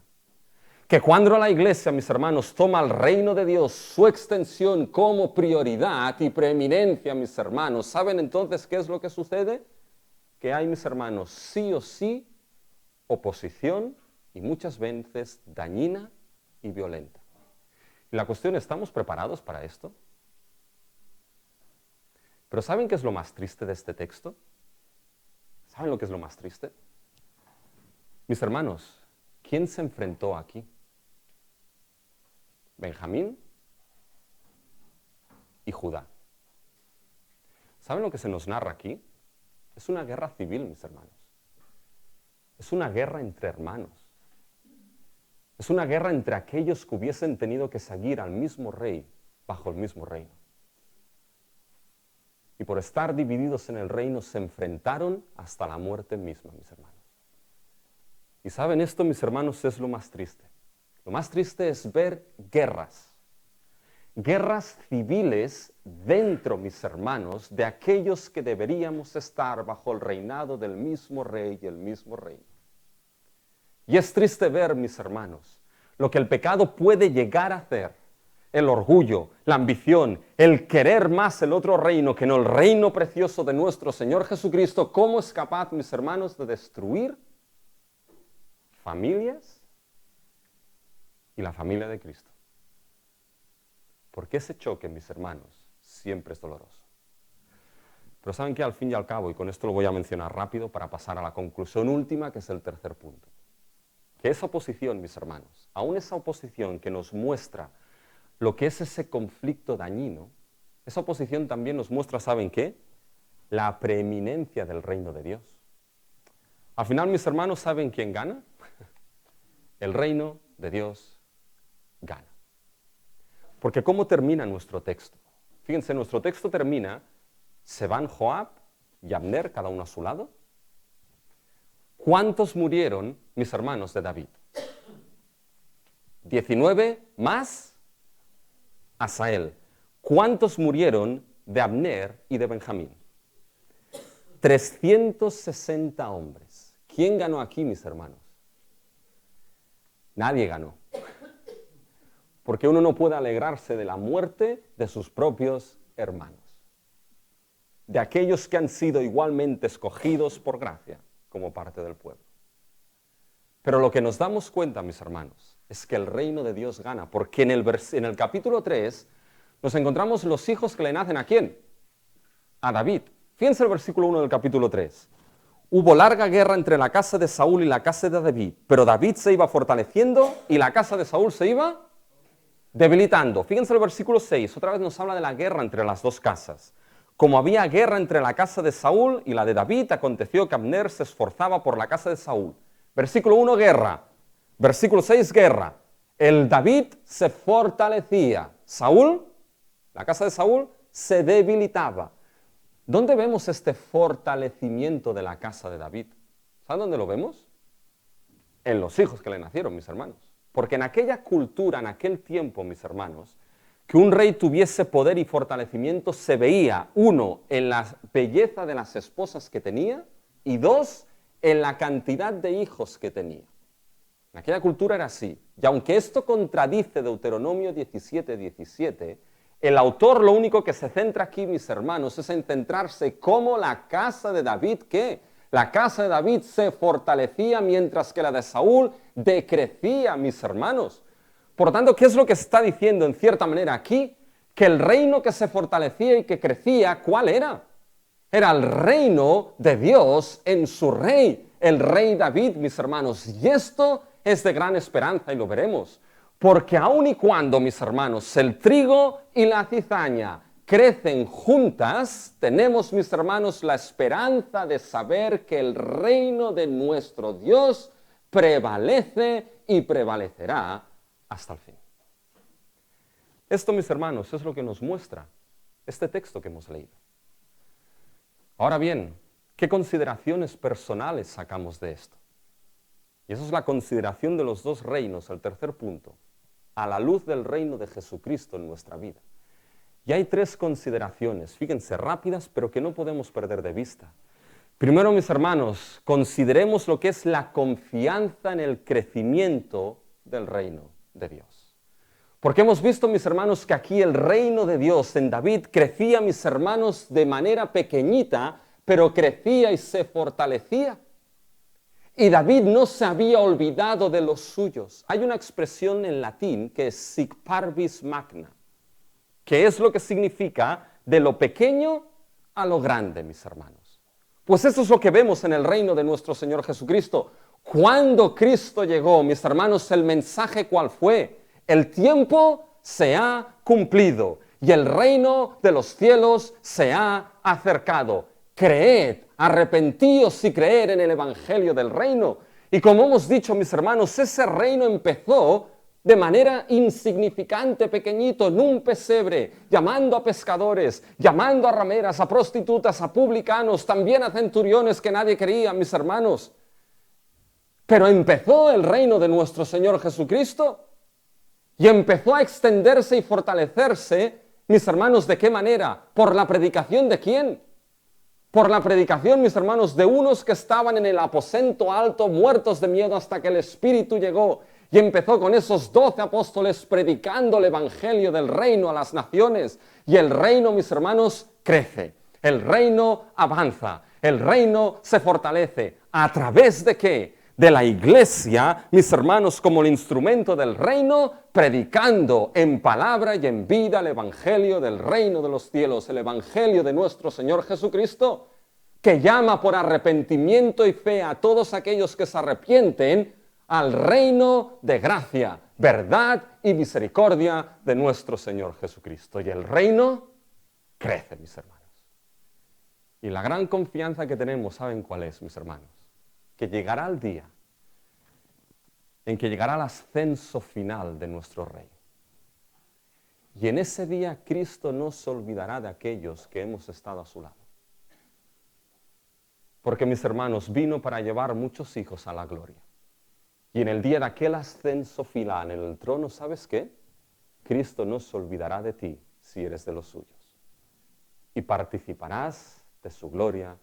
que cuando la iglesia, mis hermanos, toma el reino de Dios, su extensión como prioridad y preeminencia, mis hermanos, ¿saben entonces qué es lo que sucede? Que hay, mis hermanos, sí o sí, oposición y muchas veces dañina y violenta. Y la cuestión, ¿estamos preparados para esto? Pero ¿saben qué es lo más triste de este texto? ¿Saben lo que es lo más triste? Mis hermanos, ¿quién se enfrentó aquí? Benjamín y Judá. ¿Saben lo que se nos narra aquí? Es una guerra civil, mis hermanos. Es una guerra entre hermanos. Es una guerra entre aquellos que hubiesen tenido que seguir al mismo rey bajo el mismo reino. Y por estar divididos en el reino se enfrentaron hasta la muerte misma, mis hermanos. Y saben, esto, mis hermanos, es lo más triste. Lo más triste es ver guerras civiles dentro, mis hermanos, de aquellos que deberíamos estar bajo el reinado del mismo rey y el mismo reino. Y es triste ver, mis hermanos, lo que el pecado puede llegar a hacer. El orgullo, la ambición, el querer más el otro reino que no el reino precioso de nuestro Señor Jesucristo. ¿Cómo es capaz, mis hermanos, de destruir familias y la familia de Cristo? Porque ese choque, mis hermanos, siempre es doloroso. Pero saben que al fin y al cabo, y con esto lo voy a mencionar rápido para pasar a la conclusión última, que es el tercer punto. Que esa oposición, mis hermanos, aún esa oposición que nos muestra lo que es ese conflicto dañino, esa oposición también nos muestra, ¿saben qué? La preeminencia del reino de Dios. Al final, mis hermanos, ¿saben quién gana? El reino de Dios gana. Porque ¿cómo termina nuestro texto? Fíjense, nuestro texto termina, se van Joab y Abner, cada uno a su lado. ¿Cuántos murieron, mis hermanos, de David? 19 más Asael. ¿Cuántos murieron de Abner y de Benjamín? 360 hombres. ¿Quién ganó aquí, mis hermanos? Nadie ganó. Porque uno no puede alegrarse de la muerte de sus propios hermanos. De aquellos que han sido igualmente escogidos por gracia como parte del pueblo. Pero lo que nos damos cuenta, mis hermanos, es que el reino de Dios gana, porque en el capítulo 3 nos encontramos los hijos que le nacen ¿a quién? A David. Fíjense el versículo 1 del capítulo 3. Hubo larga guerra entre la casa de Saúl y la casa de David, pero David se iba fortaleciendo y la casa de Saúl se iba debilitando. Fíjense el versículo 6, otra vez nos habla de la guerra entre las dos casas. como había guerra entre la casa de Saúl y la de David, aconteció que Abner se esforzaba por la casa de Saúl. Versículo 1, guerra. Versículo 6, guerra. El David se fortalecía. Saúl, la casa de Saúl, se debilitaba. ¿Dónde vemos este fortalecimiento de la casa de David? ¿Saben dónde lo vemos? En los hijos que le nacieron, mis hermanos. Porque en aquella cultura, en aquel tiempo, mis hermanos, que un rey tuviese poder y fortalecimiento se veía, uno, en la belleza de las esposas que tenía, y dos, en la cantidad de hijos que tenía. En aquella cultura era así. Y aunque esto contradice Deuteronomio 17:17, el autor lo único que se centra aquí, mis hermanos, es en centrarse cómo la casa de David, ¿qué? La casa de David se fortalecía mientras que la de Saúl decrecía, mis hermanos. Por lo tanto, ¿qué es lo que está diciendo en cierta manera aquí? Que el reino que se fortalecía y que crecía, ¿cuál era? Era el reino de Dios en su rey, el rey David, mis hermanos. Y esto es de gran esperanza y lo veremos. Porque aun y cuando, mis hermanos, el trigo y la cizaña crecen juntas, tenemos, mis hermanos, la esperanza de saber que el reino de nuestro Dios prevalece y prevalecerá hasta el fin. Esto, mis hermanos, es lo que nos muestra este texto que hemos leído. Ahora bien, ¿qué consideraciones personales sacamos de esto? Y eso es la consideración de los dos reinos, el tercer punto, a la luz del reino de Jesucristo en nuestra vida. Y hay tres consideraciones, fíjense, rápidas, pero que no podemos perder de vista. Primero, mis hermanos, consideremos lo que es la confianza en el crecimiento del reino de Dios. Porque hemos visto, mis hermanos, que aquí el reino de Dios en David crecía, mis hermanos, de manera pequeñita, pero crecía y se fortalecía. Y David no se había olvidado de los suyos. Hay una expresión en latín que es sic parvis magna, que es lo que significa de lo pequeño a lo grande, mis hermanos. Pues eso es lo que vemos en el reino de nuestro Señor Jesucristo. Cuando Cristo llegó, mis hermanos, el mensaje ¿cuál fue? El tiempo se ha cumplido y el reino de los cielos se ha acercado. Creed, arrepentíos y creed en el evangelio del reino. Y como hemos dicho, mis hermanos, ese reino empezó de manera insignificante, pequeñito, en un pesebre, llamando a pescadores, llamando a rameras, a prostitutas, a publicanos, también a centuriones que nadie quería, mis hermanos. Pero empezó el reino de nuestro Señor Jesucristo y empezó a extenderse y fortalecerse, mis hermanos, ¿de qué manera? ¿Por la predicación de quién? Por la predicación, mis hermanos, de unos que estaban en el aposento alto, muertos de miedo hasta que el Espíritu llegó y empezó con esos 12 apóstoles predicando el evangelio del reino a las naciones. Y el reino, mis hermanos, crece. El reino avanza. El reino se fortalece. ¿A través de qué? De la iglesia, mis hermanos, como el instrumento del reino, predicando en palabra y en vida el evangelio del reino de los cielos, el evangelio de nuestro Señor Jesucristo, que llama por arrepentimiento y fe a todos aquellos que se arrepienten al reino de gracia, verdad y misericordia de nuestro Señor Jesucristo. Y el reino crece, mis hermanos. Y la gran confianza que tenemos, ¿saben cuál es, mis hermanos? Que llegará el día en que llegará el ascenso final de nuestro Rey. Y en ese día Cristo no se olvidará de aquellos que hemos estado a su lado. Porque, mis hermanos, vino para llevar muchos hijos a la gloria. Y en el día de aquel ascenso final en el trono, ¿sabes qué? Cristo no se olvidará de ti si eres de los suyos. Y participarás de su gloria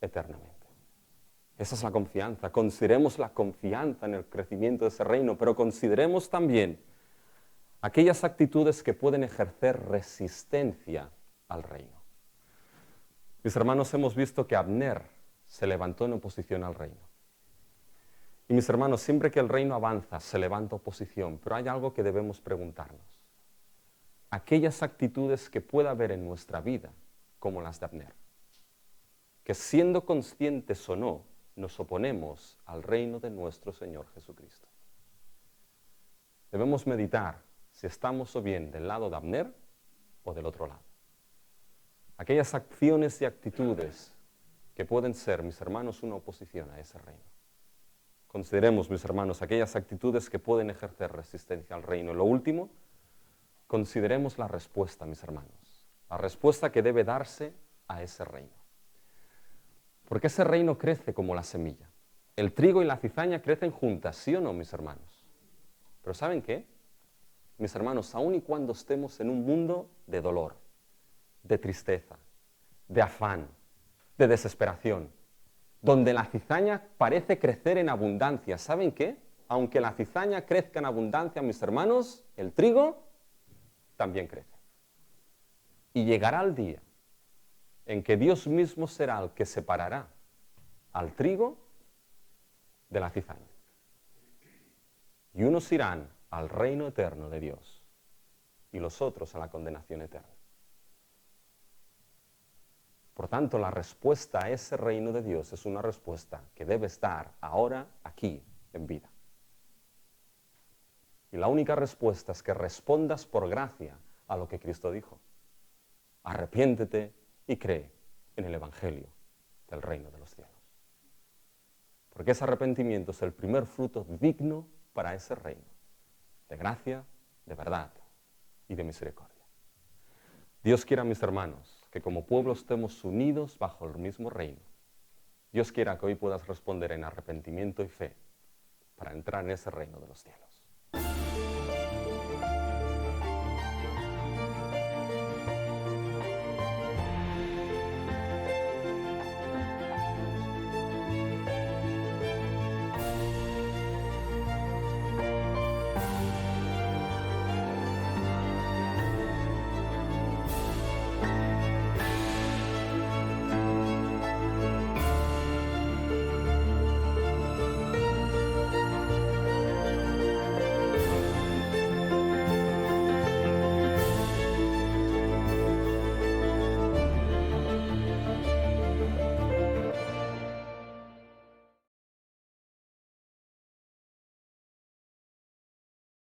eternamente. Esa es la confianza. Consideremos la confianza en el crecimiento de ese reino, pero consideremos también aquellas actitudes que pueden ejercer resistencia al reino. Mis hermanos, hemos visto que Abner se levantó en oposición al reino. Y mis hermanos, siempre que el reino avanza, se levanta oposición, pero hay algo que debemos preguntarnos. Aquellas actitudes que pueda haber en nuestra vida, como las de Abner, que siendo conscientes o no, nos oponemos al reino de nuestro Señor Jesucristo. Debemos meditar si estamos o bien del lado de Abner o del otro lado. aquellas acciones y actitudes que pueden ser, mis hermanos, una oposición a ese reino. Consideremos, mis hermanos, aquellas actitudes que pueden ejercer resistencia al reino. Y lo último, consideremos la respuesta, mis hermanos, la respuesta que debe darse a ese reino. Porque ese reino crece como la semilla. El trigo y la cizaña crecen juntas, ¿sí o no, mis hermanos? Pero ¿saben qué? Mis hermanos, aun y cuando estemos en un mundo de dolor, de tristeza, de afán, de desesperación, donde la cizaña parece crecer en abundancia, ¿saben qué? Aunque la cizaña crezca en abundancia, mis hermanos, el trigo también crece. Y llegará el día en que Dios mismo será el que separará al trigo de la cizaña. Y unos irán al reino eterno de Dios y los otros a la condenación eterna. Por tanto, la respuesta a ese reino de Dios es una respuesta que debe estar ahora, aquí, en vida. Y la única respuesta es que respondas por gracia a lo que Cristo dijo. Arrepiéntete y cree en el Evangelio del reino de los cielos. Porque ese arrepentimiento es el primer fruto digno para ese reino, de gracia, de verdad y de misericordia. Dios quiera, mis hermanos, que como pueblo estemos unidos bajo el mismo reino. Dios quiera que hoy puedas responder en arrepentimiento y fe para entrar en ese reino de los cielos.